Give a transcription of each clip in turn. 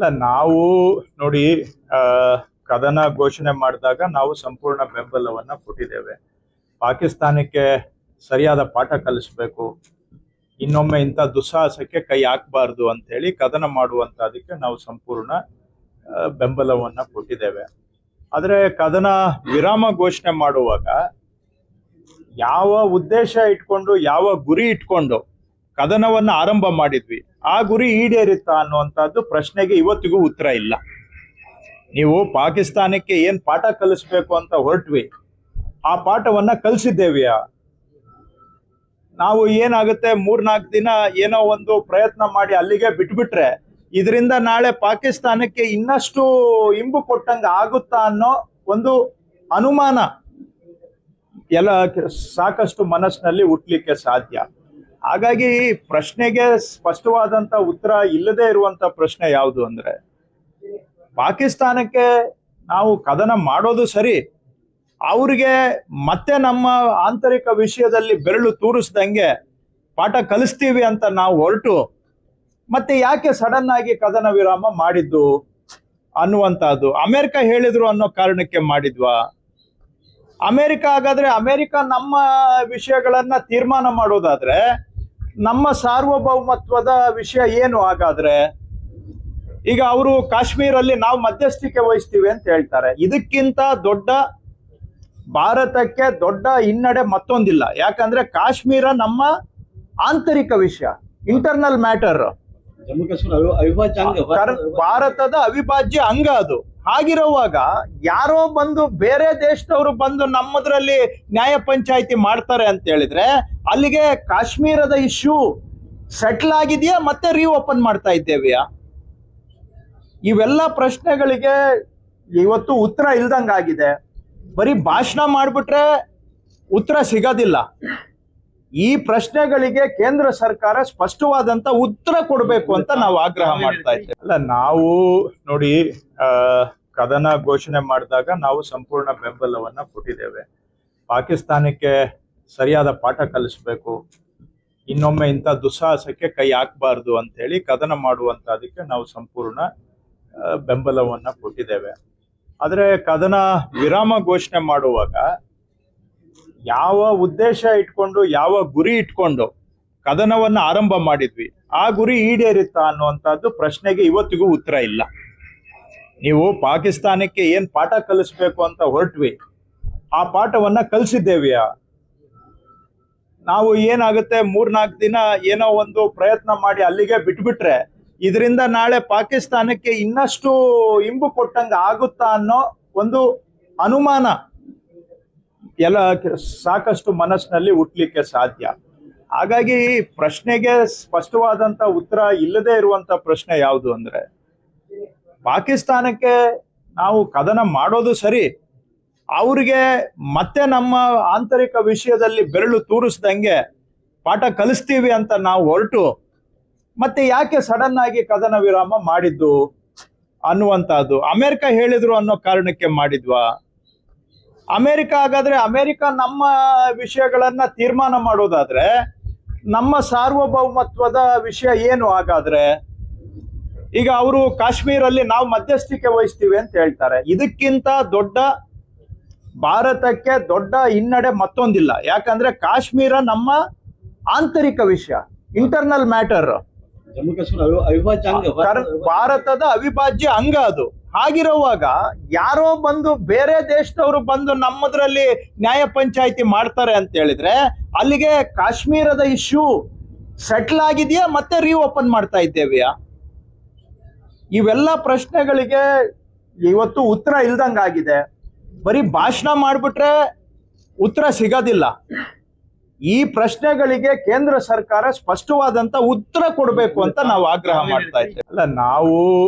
ಅಲ್ಲ ನಾವು ನೋಡಿ ಆ ಕದನ ಘೋಷಣೆ ಮಾಡಿದಾಗ ನಾವು ಸಂಪೂರ್ಣ ಬೆಂಬಲವನ್ನ ಕೊಟ್ಟಿದ್ದೇವೆ. ಪಾಕಿಸ್ತಾನಕ್ಕೆ ಸರಿಯಾದ ಪಾಠ ಕಲಿಸ್ಬೇಕು, ಇನ್ನೊಮ್ಮೆ ಇಂಥ ದುಸ್ಸಾಹಸಕ್ಕೆ ಕೈ ಹಾಕಬಾರ್ದು ಅಂತ ಹೇಳಿ ಕದನ ಮಾಡುವಂತದಕ್ಕೆ ನಾವು ಸಂಪೂರ್ಣ ಬೆಂಬಲವನ್ನ ಕೊಟ್ಟಿದ್ದೇವೆ. ಆದ್ರೆ ಕದನ ವಿರಾಮ ಘೋಷಣೆ ಮಾಡುವಾಗ ಯಾವ ಉದ್ದೇಶ ಇಟ್ಕೊಂಡು ಯಾವ ಗುರಿ ಇಟ್ಕೊಂಡು ಕದನವನ್ನ ಆರಂಭ ಮಾಡಿದ್ವಿ ಆ ಗುರಿ ಈಡೇರಿತ್ತಾ ಅನ್ನುವಂಥದ್ದು ಪ್ರಶ್ನೆಗೆ ಇವತ್ತಿಗೂ ಉತ್ತರ ಇಲ್ಲ. ನೀವು ಪಾಕಿಸ್ತಾನಕ್ಕೆ ಏನ್ ಪಾಠ ಕಲಿಸ್ಬೇಕು ಅಂತ ಹೊರಟ್ವಿ, ಆ ಪಾಠವನ್ನ ಕಲಿಸಿದ್ದೇವಿಯಾ? ನಾವು ಏನಾಗುತ್ತೆ 3-4 ದಿನ ಏನೋ ಒಂದು ಪ್ರಯತ್ನ ಮಾಡಿ ಅಲ್ಲಿಗೆ ಬಿಟ್ಬಿಟ್ರೆ ಇದರಿಂದ ನಾಳೆ ಪಾಕಿಸ್ತಾನಕ್ಕೆ ಇನ್ನಷ್ಟು ಇಂಬು ಕೊಟ್ಟಂಗ ಆಗುತ್ತಾ ಅನ್ನೋ ಒಂದು ಅನುಮಾನ ಎಲ್ಲ ಸಾಕಷ್ಟು ಮನಸ್ಸಿನಲ್ಲಿ ಹುಟ್ಲಿಕ್ಕೆ ಸಾಧ್ಯ. ಹಾಗಾಗಿ ಪ್ರಶ್ನೆಗೆ ಸ್ಪಷ್ಟವಾದಂತ ಉತ್ತರ ಇಲ್ಲದೆ ಇರುವಂತ ಪ್ರಶ್ನೆ ಯಾವುದು ಅಂದ್ರೆ, ಪಾಕಿಸ್ತಾನಕ್ಕೆ ನಾವು ಕದನ ಮಾಡೋದು ಸರಿ, ಅವ್ರಿಗೆ ಮತ್ತೆ ನಮ್ಮ ಆಂತರಿಕ ವಿಷಯದಲ್ಲಿ ಬೆರಳು ತೂರಿಸ್ದಂಗೆ ಪಾಠ ಕಲಿಸ್ತೀವಿ ಅಂತ ನಾವು ಹೊರಟು ಮತ್ತೆ ಯಾಕೆ ಸಡನ್ ಆಗಿ ಕದನ ವಿರಾಮ ಮಾಡಿದ್ದು ಅನ್ನುವಂಥದ್ದು ಅಮೆರಿಕ ಹೇಳಿದ್ರು ಅನ್ನೋ ಕಾರಣಕ್ಕೆ ಮಾಡಿದ್ವಾ? ಅಮೆರಿಕ ಹಾಗಾದ್ರೆ ಅಮೆರಿಕ ನಮ್ಮ ವಿಷಯಗಳನ್ನ ತೀರ್ಮಾನ ಮಾಡೋದಾದ್ರೆ ನಮ್ಮ ಸಾರ್ವಭೌಮತ್ವದ ವಿಷಯ ಏನು ಹಾಗಾದ್ರೆ? ಈಗ ಅವರು ಕಾಶ್ಮೀರಲ್ಲಿ ನಾವು ಮಧ್ಯಸ್ಥಿಕೆ ವಹಿಸ್ತೀವಿ ಅಂತ ಹೇಳ್ತಾರೆ. ಇದಕ್ಕಿಂತ ದೊಡ್ಡ ಭಾರತಕ್ಕೆ ದೊಡ್ಡ ಹಿನ್ನಡೆ ಮತ್ತೊಂದಿಲ್ಲ. ಯಾಕಂದ್ರೆ ಕಾಶ್ಮೀರ ನಮ್ಮ ಆಂತರಿಕ ವಿಷಯ, ಇಂಟರ್ನಲ್ ಮ್ಯಾಟರ್, ಜಮ್ಮು ಕಾಶ್ಮೀರ ಅವಿಭಾಜ್ಯ ಅಂಗ, ಭಾರತದ ಅವಿಭಾಜ್ಯ ಅಂಗ ಅದು. ಹಾಗಿರುವಾಗ ಯಾರೋ ಬಂದು ಬೇರೆ ದೇಶದವರು ಬಂದು ನಮ್ಮದ್ರಲ್ಲಿ ನ್ಯಾಯ ಪಂಚಾಯಿತಿ ಮಾಡ್ತಾರೆ ಅಂತ ಹೇಳಿದ್ರೆ ಅಲ್ಲಿಗೆ ಕಾಶ್ಮೀರದ ಇಶ್ಯೂ ಸೆಟ್ಲ್ ಆಗಿದೆಯಾ, ಮತ್ತೆ ರೀಓಪನ್ ಮಾಡ್ತಾ ಇದ್ದೇವೆಯಾ? ಇವೆಲ್ಲ ಪ್ರಶ್ನೆಗಳಿಗೆ ಇವತ್ತು ಉತ್ತರ ಇಲ್ದಂಗಾಗಿದೆ. ಬರೀ ಭಾಷಣ ಮಾಡ್ಬಿಟ್ರೆ ಉತ್ತರ ಸಿಗೋದಿಲ್ಲ. ಈ ಪ್ರಶ್ನೆಗಳಿಗೆ ಕೇಂದ್ರ ಸರ್ಕಾರ ಸ್ಪಷ್ಟವಾದಂತ ಉತ್ತರ ಕೊಡಬೇಕು ಅಂತ ನಾವು ಆಗ್ರಹ ಮಾಡ್ತಾ ಇದ್ದೇವೆ. ಅಲ್ಲ ನಾವು ನೋಡಿ ಕದನ ಘೋಷಣೆ ಮಾಡಿದಾಗ ನಾವು ಸಂಪೂರ್ಣ ಬೆಂಬಲವನ್ನ ಕೊಟ್ಟಿದ್ದೇವೆ. ಪಾಕಿಸ್ತಾನಕ್ಕೆ ಸರಿಯಾದ ಪಾಠ ಕಲಿಸ್ಬೇಕು, ಇನ್ನೊಮ್ಮೆ ಇಂಥ ದುಸ್ಸಾಹಸಕ್ಕೆ ಕೈ ಹಾಕಬಾರ್ದು ಅಂತ ಹೇಳಿ ಕದನ ಮಾಡುವಂತದಕ್ಕೆ ನಾವು ಸಂಪೂರ್ಣ ಬೆಂಬಲವನ್ನ ಕೊಟ್ಟಿದ್ದೇವೆ. ಆದ್ರೆ ಕದನ ವಿರಾಮ ಘೋಷಣೆ ಮಾಡುವಾಗ ಯಾವ ಉದ್ದೇಶ ಇಟ್ಕೊಂಡು ಯಾವ ಗುರಿ ಇಟ್ಕೊಂಡು ಕದನವನ್ನ ಆರಂಭ ಮಾಡಿದ್ವಿ ಆ ಗುರಿ ಈಡೇರಿತ್ತಾ ಅನ್ನುವಂಥದ್ದು ಪ್ರಶ್ನೆಗೆ ಇವತ್ತಿಗೂ ಉತ್ತರ ಇಲ್ಲ. ನೀವು ಪಾಕಿಸ್ತಾನಕ್ಕೆ ಏನ್ ಪಾಠ ಕಲಿಸ್ಬೇಕು ಅಂತ ಹೊರಟ್ವಿ, ಆ ಪಾಠವನ್ನ ಕಲಿಸಿದ್ದೇವಿಯಾ? ನಾವು ಏನಾಗುತ್ತೆ 3-4 ದಿನ ಏನೋ ಒಂದು ಪ್ರಯತ್ನ ಮಾಡಿ ಅಲ್ಲಿಗೆ ಬಿಟ್ಬಿಟ್ರೆ ಇದರಿಂದ ನಾಳೆ ಪಾಕಿಸ್ತಾನಕ್ಕೆ ಇನ್ನಷ್ಟು ಇಂಬು ಕೊಟ್ಟಂಗ ಆಗುತ್ತಾ ಅನ್ನೋ ಒಂದು ಅನುಮಾನ ಎಲ್ಲ ಸಾಕಷ್ಟು ಮನಸ್ಸಿನಲ್ಲಿ ಹುಟ್ಲಿಕ್ಕೆ ಸಾಧ್ಯ. ಹಾಗಾಗಿ ಪ್ರಶ್ನೆಗೆ ಸ್ಪಷ್ಟವಾದಂತ ಉತ್ತರ ಇಲ್ಲದೆ ಇರುವಂತ ಪ್ರಶ್ನೆ ಯಾವುದು ಅಂದ್ರೆ, ಪಾಕಿಸ್ತಾನಕ್ಕೆ ನಾವು ಕದನ ಮಾಡೋದು ಸರಿ, ಅವ್ರಿಗೆ ಮತ್ತೆ ನಮ್ಮ ಆಂತರಿಕ ವಿಷಯದಲ್ಲಿ ಬೆರಳು ತೂರಿಸ್ದಂಗೆ ಪಾಠ ಕಲಿಸ್ತೀವಿ ಅಂತ ನಾವು ಹೊರಟು ಮತ್ತೆ ಯಾಕೆ ಸಡನ್ ಆಗಿ ಕದನ ವಿರಾಮ ಮಾಡಿದ್ದು ಅನ್ನುವಂಥದ್ದು ಅಮೆರಿಕ ಹೇಳಿದ್ರು ಅನ್ನೋ ಕಾರಣಕ್ಕೆ ಮಾಡಿದ್ವಾ? ಅಮೆರಿಕ ಹಾಗಾದ್ರೆ ಅಮೆರಿಕ ನಮ್ಮ ವಿಷಯಗಳನ್ನ ತೀರ್ಮಾನ ಮಾಡೋದಾದ್ರೆ ನಮ್ಮ ಸಾರ್ವಭೌಮತ್ವದ ವಿಷಯ ಏನು ಹಾಗಾದ್ರೆ? ಈಗ ಅವರು ಕಾಶ್ಮೀರಲ್ಲಿ ನಾವು ಮಧ್ಯಸ್ಥಿಕೆ ವಹಿಸ್ತೀವಿ ಅಂತ ಹೇಳ್ತಾರೆ. ಇದಕ್ಕಿಂತ ದೊಡ್ಡ ಭಾರತಕ್ಕೆ ದೊಡ್ಡ ಹಿನ್ನಡೆ ಮತ್ತೊಂದಿಲ್ಲ. ಯಾಕಂದ್ರೆ ಕಾಶ್ಮೀರ ನಮ್ಮ ಆಂತರಿಕ ವಿಷಯ, ಇಂಟರ್ನಲ್ ಮ್ಯಾಟರ್, ಜಮ್ಮು ಕಾಶ್ಮೀರ ಅವಿಭಾಜ್ಯ ಅಂಗ, ಭಾರತದ ಅವಿಭಾಜ್ಯ ಅಂಗ ಅದು. ಹಾಗಿರುವಾಗ ಯಾರೋ ಬಂದು ಬೇರೆ ದೇಶದವರು ಬಂದು ನಮ್ಮದ್ರಲ್ಲಿ ನ್ಯಾಯ ಪಂಚಾಯಿತಿ ಮಾಡ್ತಾರೆ ಅಂತ ಹೇಳಿದ್ರೆ ಅಲ್ಲಿಗೆ ಕಾಶ್ಮೀರದ ಇಶ್ಯೂ ಸೆಟ್ಲ್ ಆಗಿದೆಯಾ, ಮತ್ತೆ ರೀಓಪನ್ ಮಾಡ್ತಾ ಇದ್ದೇವೆಯಾ? ಇವೆಲ್ಲ ಪ್ರಶ್ನೆಗಳಿಗೆ ಇವತ್ತು ಉತ್ತರ ಇಲ್ದಂಗಾಗಿದೆ. ಬರೀ ಭಾಷಣ ಮಾಡ್ಬಿಟ್ರೆ ಉತ್ತರ ಸಿಗೋದಿಲ್ಲ. ಈ ಪ್ರಶ್ನೆಗಳಿಗೆ ಕೇಂದ್ರ ಸರ್ಕಾರ ಸ್ಪಷ್ಟವಾದಂತ ಉತ್ತರ ಕೊಡಬೇಕು ಅಂತ ನಾವು ಆಗ್ರಹ ಮಾಡ್ತಾ ಇದ್ದೇವೆ. ಅಲ್ಲ ನಾವು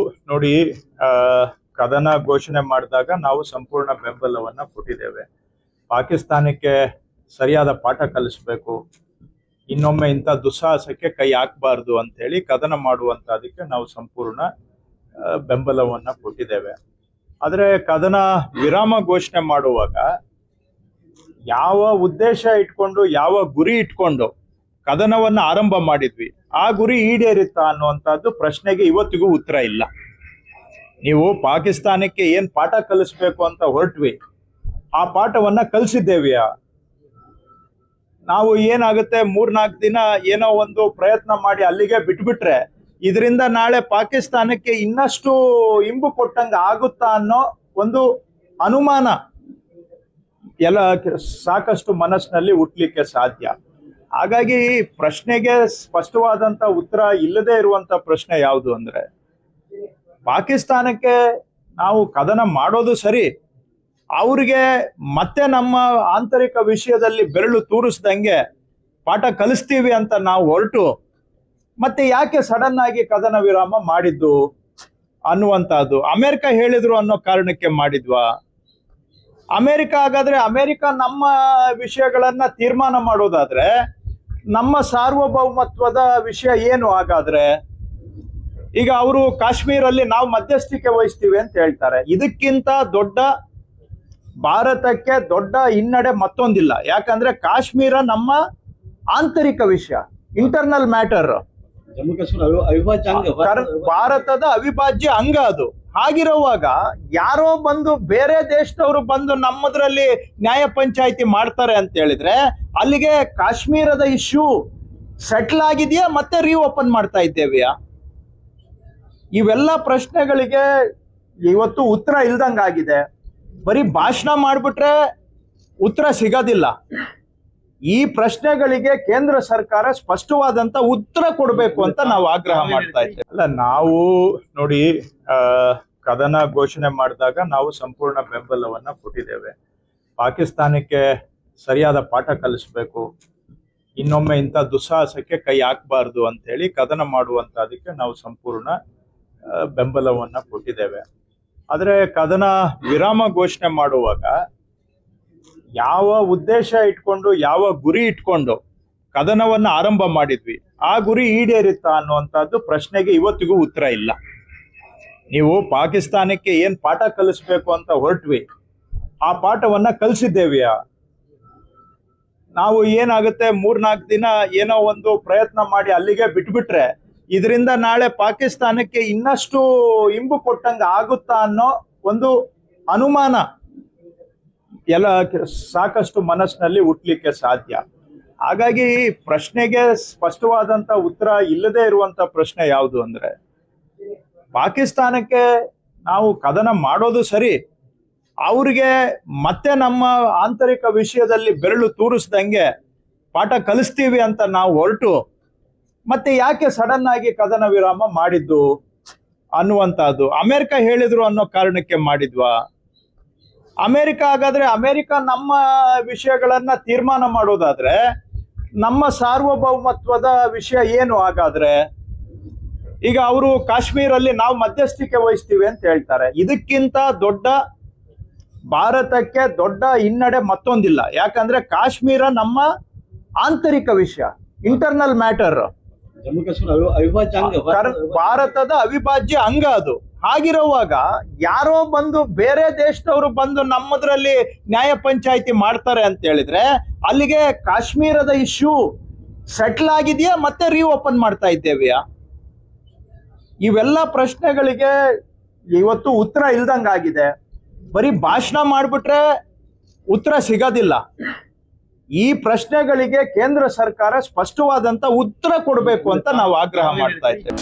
ನೋಡಿ ಕದನ ಘೋಷಣೆ ಮಾಡಿದಾಗ ನಾವು ಸಂಪೂರ್ಣ ಬೆಂಬಲವನ್ನ ಕೊಟ್ಟಿದ್ದೇವೆ. ಪಾಕಿಸ್ತಾನಕ್ಕೆ ಸರಿಯಾದ ಪಾಠ ಕಲಿಸ್ಬೇಕು, ಇನ್ನೊಮ್ಮೆ ಇಂಥ ದುಸ್ಸಾಹಸಕ್ಕೆ ಕೈ ಹಾಕಬಾರ್ದು ಅಂತ ಹೇಳಿ ಕದನ ಮಾಡುವಂತದಕ್ಕೆ ನಾವು ಸಂಪೂರ್ಣ ಬೆಂಬಲವನ್ನ ಕೊಟ್ಟಿದ್ದೇವೆ. ಆದ್ರೆ ಕದನ ವಿರಾಮ ಘೋಷಣೆ ಮಾಡುವಾಗ ಯಾವ ಉದ್ದೇಶ ಇಟ್ಕೊಂಡು ಯಾವ ಗುರಿ ಇಟ್ಕೊಂಡು ಕದನವನ್ನ ಆರಂಭ ಮಾಡಿದ್ವಿ ಆ ಗುರಿ ಈಡೇರಿತ್ತಾ ಅನ್ನುವಂಥದ್ದು ಪ್ರಶ್ನೆಗೆ ಇವತ್ತಿಗೂ ಉತ್ತರ ಇಲ್ಲ. ನೀವು ಪಾಕಿಸ್ತಾನಕ್ಕೆ ಏನ್ ಪಾಠ ಕಲಿಸ್ಬೇಕು ಅಂತ ಹೊರಟ್ವಿ, ಆ ಪಾಠವನ್ನ ಕಲಿಸಿದ್ದೇವಿಯಾ? ನಾವು ಏನಾಗುತ್ತೆ 3-4 ದಿನ ಏನೋ ಒಂದು ಪ್ರಯತ್ನ ಮಾಡಿ ಅಲ್ಲಿಗೆ ಬಿಟ್ಬಿಟ್ರೆ ಇದರಿಂದ ನಾಳೆ ಪಾಕಿಸ್ತಾನಕ್ಕೆ ಇನ್ನಷ್ಟು ಇಂಬು ಕೊಟ್ಟಂಗ ಆಗುತ್ತಾ ಅನ್ನೋ ಒಂದು ಅನುಮಾನ ಎಲ್ಲ ಸಾಕಷ್ಟು ಮನಸ್ಸಿನಲ್ಲಿ ಹುಟ್ಲಿಕ್ಕೆ ಸಾಧ್ಯ. ಹಾಗಾಗಿ ಪ್ರಶ್ನೆಗೆ ಸ್ಪಷ್ಟವಾದಂತ ಉತ್ತರ ಇಲ್ಲದೆ ಇರುವಂತ ಪ್ರಶ್ನೆ ಯಾವುದು ಅಂದ್ರೆ, ಪಾಕಿಸ್ತಾನಕ್ಕೆ ನಾವು ಕದನ ಮಾಡೋದು ಸರಿ, ಅವ್ರಿಗೆ ಮತ್ತೆ ನಮ್ಮ ಆಂತರಿಕ ವಿಷಯದಲ್ಲಿ ಬೆರಳು ತೂರಿಸ್ದಂಗೆ ಪಾಠ ಕಲಿಸ್ತೀವಿ ಅಂತ ನಾವು ಹೊರಟು ಮತ್ತೆ ಯಾಕೆ ಸಡನ್ ಆಗಿ ಕದನ ವಿರಾಮ ಮಾಡಿದ್ದು ಅನ್ನುವಂತಹದ್ದು ಅಮೆರಿಕ ಹೇಳಿದ್ರು ಅನ್ನೋ ಕಾರಣಕ್ಕೆ ಮಾಡಿದ್ವಾ? ಅಮೆರಿಕ ಹಾಗಾದ್ರೆ ಅಮೆರಿಕ ನಮ್ಮ ವಿಷಯಗಳನ್ನ ತೀರ್ಮಾನ ಮಾಡೋದಾದ್ರೆ ನಮ್ಮ ಸಾರ್ವಭೌಮತ್ವದ ವಿಷಯ ಏನು ಹಾಗಾದ್ರೆ? ಈಗ ಅವರು ಕಾಶ್ಮೀರಲ್ಲಿ ನಾವು ಮಧ್ಯಸ್ಥಿಕೆ ವಹಿಸ್ತೀವಿ ಅಂತ ಹೇಳ್ತಾರೆ. ಇದಕ್ಕಿಂತ ದೊಡ್ಡ ಭಾರತಕ್ಕೆ ದೊಡ್ಡ ಹಿನ್ನಡೆ ಮತ್ತೊಂದಿಲ್ಲ. ಯಾಕಂದ್ರೆ ಕಾಶ್ಮೀರ ನಮ್ಮ ಆಂತರಿಕ ವಿಷಯ, ಇಂಟರ್ನಲ್ ಮ್ಯಾಟರ್, ಜಮ್ಮು ಕಾಶ್ಮೀರ ಅವಿಭಾಜ್ಯ ಅಂಗ, ಭಾರತದ ಅವಿಭಾಜ್ಯ ಅಂಗ ಅದು. ಹಾಗಿರುವಾಗ ಯಾರೋ ಬಂದು ಬೇರೆ ದೇಶದವರು ಬಂದು ನಮ್ಮದ್ರಲ್ಲಿ ನ್ಯಾಯ ಪಂಚಾಯಿತಿ ಮಾಡ್ತಾರೆ ಅಂತ ಹೇಳಿದ್ರೆ ಅಲ್ಲಿಗೆ ಕಾಶ್ಮೀರದ ಇಶ್ಯೂ ಸೆಟ್ಲ್ ಆಗಿದೆಯಾ ಮತ್ತೆ ರೀಓಪನ್ ಮಾಡ್ತಾ ಇದ್ದೇವೆಯಾ? ಇವೆಲ್ಲ ಪ್ರಶ್ನೆಗಳಿಗೆ ಇವತ್ತು ಉತ್ತರ ಇಲ್ದಂಗಾಗಿದೆ. ಬರೀ ಭಾಷಣ ಮಾಡ್ಬಿಟ್ರೆ ಉತ್ತರ ಸಿಗೋದಿಲ್ಲ. ಈ ಪ್ರಶ್ನೆಗಳಿಗೆ ಕೇಂದ್ರ ಸರ್ಕಾರ ಸ್ಪಷ್ಟವಾದಂತ ಉತ್ತರ ಕೊಡಬೇಕು ಅಂತ ನಾವು ಆಗ್ರಹ ಮಾಡ್ತಾ ಇದ್ದೇವೆ. ಅಲ್ಲ, ನಾವು ನೋಡಿ, ಕದನ ಘೋಷಣೆ ಮಾಡಿದಾಗ ನಾವು ಸಂಪೂರ್ಣ ಬೆಂಬಲವನ್ನ ಕೊಟ್ಟಿದ್ದೇವೆ. ಪಾಕಿಸ್ತಾನಕ್ಕೆ ಸರಿಯಾದ ಪಾಠ ಕಲಿಸ್ಬೇಕು, ಇನ್ನೊಮ್ಮೆ ಇಂಥ ದುಸ್ಸಾಹಸಕ್ಕೆ ಕೈ ಹಾಕಬಾರ್ದು ಅಂತ ಹೇಳಿ ಕದನ ಮಾಡುವಂತದಕ್ಕೆ ನಾವು ಸಂಪೂರ್ಣ ಬೆಂಬಲವನ್ನ ಕೊಟ್ಟಿದ್ದೇವೆ. ಆದ್ರೆ ಕದನ ವಿರಾಮ ಘೋಷಣೆ ಮಾಡುವಾಗ ಯಾವ ಉದ್ದೇಶ ಇಟ್ಕೊಂಡು, ಯಾವ ಗುರಿ ಇಟ್ಕೊಂಡು ಕದನವನ್ನ ಆರಂಭ ಮಾಡಿದ್ವಿ, ಆ ಗುರಿ ಈಡೇರಿತ್ತಾ ಅನ್ನುವಂಥದ್ದು ಪ್ರಶ್ನೆಗೆ ಇವತ್ತಿಗೂ ಉತ್ತರ ಇಲ್ಲ. ನೀವು ಪಾಕಿಸ್ತಾನಕ್ಕೆ ಏನ್ ಪಾಠ ಕಲಿಸ್ಬೇಕು ಅಂತ ಹೊರಟ್ವಿ, ಆ ಪಾಠವನ್ನ ಕಲಿಸಿದ್ದೇವಿಯಾ? ನಾವು ಏನಾಗುತ್ತೆ 3-4 ದಿನ ಏನೋ ಒಂದು ಪ್ರಯತ್ನ ಮಾಡಿ ಅಲ್ಲಿಗೆ ಬಿಟ್ಬಿಟ್ರೆ ಇದರಿಂದ ನಾಳೆ ಪಾಕಿಸ್ತಾನಕ್ಕೆ ಇನ್ನಷ್ಟು ಇಂಬು ಕೊಟ್ಟಂಗ ಆಗುತ್ತಾ ಅನ್ನೋ ಒಂದು ಅನುಮಾನ ಎಲ್ಲ ಸಾಕಷ್ಟು ಮನಸ್ಸಿನಲ್ಲಿ ಹುಟ್ಲಿಕ್ಕೆ ಸಾಧ್ಯ. ಹಾಗಾಗಿ ಪ್ರಶ್ನೆಗೆ ಸ್ಪಷ್ಟವಾದಂತ ಉತ್ತರ ಇಲ್ಲದೆ ಇರುವಂತ ಪ್ರಶ್ನೆ ಯಾವುದು ಅಂದ್ರೆ, ಪಾಕಿಸ್ತಾನಕ್ಕೆ ನಾವು ಕದನ ಮಾಡೋದು ಸರಿ, ಅವ್ರಿಗೆ ಮತ್ತೆ ನಮ್ಮ ಆಂತರಿಕ ವಿಷಯದಲ್ಲಿ ಬೆರಳು ತೂರಿಸ್ದಂಗೆ ಪಾಠ ಕಲಿಸ್ತೀವಿ ಅಂತ ನಾವು ಹೊರಟು ಮತ್ತೆ ಯಾಕೆ ಸಡನ್ ಆಗಿ ಕದನ ವಿರಾಮ ಮಾಡಿದ್ದು ಅನ್ನುವಂತಹದ್ದು ಅಮೆರಿಕ ಹೇಳಿದ್ರು ಅನ್ನೋ ಕಾರಣಕ್ಕೆ ಮಾಡಿದ್ವಾ? ಅಮೆರಿಕ ಹಾಗಾದ್ರೆ ಅಮೆರಿಕ ನಮ್ಮ ವಿಷಯಗಳನ್ನ ತೀರ್ಮಾನ ಮಾಡೋದಾದ್ರೆ ನಮ್ಮ ಸಾರ್ವಭೌಮತ್ವದ ವಿಷಯ ಏನು ಹಾಗಾದ್ರೆ? ಈಗ ಅವರು ಕಾಶ್ಮೀರಲ್ಲಿ ನಾವು ಮಧ್ಯಸ್ಥಿಕೆ ವಹಿಸ್ತೀವಿ ಅಂತ ಹೇಳ್ತಾರೆ. ಇದಕ್ಕಿಂತ ದೊಡ್ಡ ಭಾರತಕ್ಕೆ ದೊಡ್ಡ ಹಿನ್ನಡೆ ಮತ್ತೊಂದಿಲ್ಲ. ಯಾಕಂದ್ರೆ ಕಾಶ್ಮೀರ ನಮ್ಮ ಆಂತರಿಕ ವಿಷಯ, ಇಂಟರ್ನಲ್ ಮ್ಯಾಟರ್, ಜಮ್ಮು ಕಾಶ್ಮೀರ ಅವಿಭಾಜ್ಯ ಅಂಗ, ಭಾರತದ ಅವಿಭಾಜ್ಯ ಅಂಗ ಅದು. ಹಾಗಿರುವಾಗ ಯಾರೋ ಬಂದು ಬೇರೆ ದೇಶದವರು ಬಂದು ನಮ್ಮದ್ರಲ್ಲಿ ನ್ಯಾಯ ಪಂಚಾಯಿತಿ ಮಾಡ್ತಾರೆ ಅಂತ ಹೇಳಿದ್ರೆ ಅಲ್ಲಿಗೆ ಕಾಶ್ಮೀರದ ಇಶ್ಯೂ ಸೆಟ್ಲ್ ಆಗಿದೆಯಾ ಮತ್ತೆ ರೀಓಪನ್ ಮಾಡ್ತಾ ಇದ್ದೇವೆಯಾ? ಇವೆಲ್ಲ ಪ್ರಶ್ನೆಗಳಿಗೆ ಇವತ್ತು ಉತ್ತರ ಇಲ್ದಂಗಾಗಿದೆ. ಬರೀ ಭಾಷಣ ಮಾಡ್ಬಿಟ್ರೆ ಉತ್ತರ ಸಿಗೋದಿಲ್ಲ. ಈ ಪ್ರಶ್ನೆಗಳಿಗೆ ಕೇಂದ್ರ ಸರ್ಕಾರ ಸ್ಪಷ್ಟವಾದಂತ ಉತ್ತರ ಕೊಡಬೇಕು ಅಂತ ನಾವು ಆಗ್ರಹ ಮಾಡ್ತಾ ಇದ್ದೇವೆ.